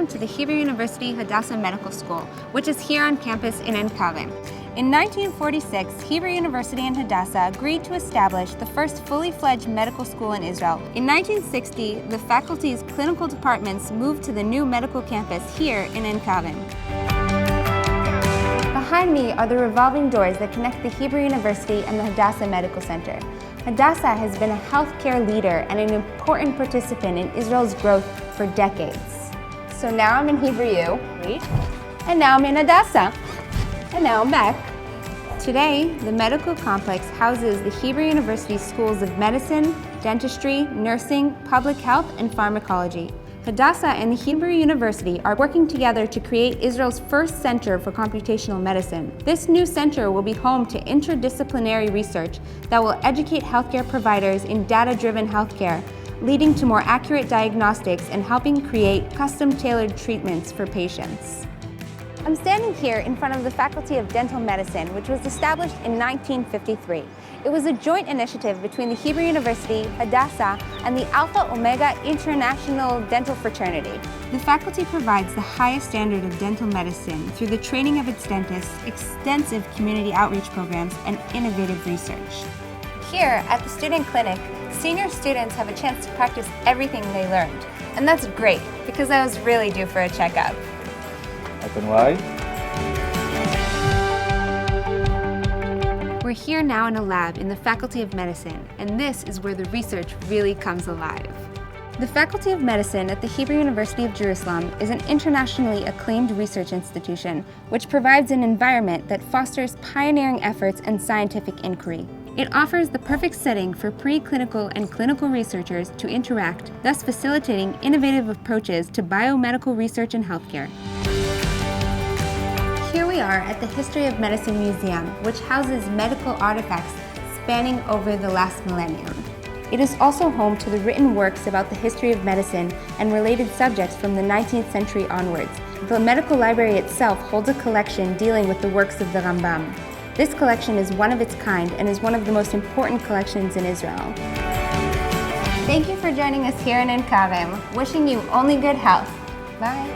welcome to the Hebrew University Hadassah Medical School, which is here on campus in Kerem. In 1946, Hebrew University and Hadassah agreed to establish the first fully fledged medical school in Israel. In 1960, the faculty's clinical departments moved to the new medical campus here in Kerem. Behind me are the revolving doors that connect the Hebrew University and the Hadassah Medical Center. Hadassah has been a healthcare leader and an important participant in Israel's growth for decades. So now I'm in Hebrew U, and now I'm in Hadassah, and now I'm back. Today, the medical complex houses the Hebrew University schools of medicine, dentistry, nursing, public health, and pharmacology. Hadassah and the Hebrew University are working together to create Israel's first center for computational medicine. This new center will be home to interdisciplinary research that will educate healthcare providers in data-driven healthcare, leading to more accurate diagnostics and helping create custom-tailored treatments for patients. I'm standing here in front of the Faculty of Dental Medicine, which was established in 1953. It was a joint initiative between the Hebrew University, Hadassah, and the Alpha Omega International Dental Fraternity. The faculty provides the highest standard of dental medicine through the training of its dentists, extensive community outreach programs, and innovative research. Here at the student clinic, senior students have a chance to practice everything they learned. And that's great, because I was really due for a checkup. And why? We're here now in a lab in the Faculty of Medicine, and this is where the research really comes alive. The Faculty of Medicine at the Hebrew University of Jerusalem is an internationally acclaimed research institution which provides an environment that fosters pioneering efforts and scientific inquiry. It offers the perfect setting for preclinical and clinical researchers to interact, thus facilitating innovative approaches to biomedical research and healthcare. Here we are at the History of Medicine Museum, which houses medical artifacts spanning over the last millennium. It is also home to the written works about the history of medicine and related subjects from the 19th century onwards. The medical library itself holds a collection dealing with the works of the Rambam. This collection is one of its kind and is one of the most important collections in Israel. Thank you for joining us here in Kerem. Wishing you only good health. Bye.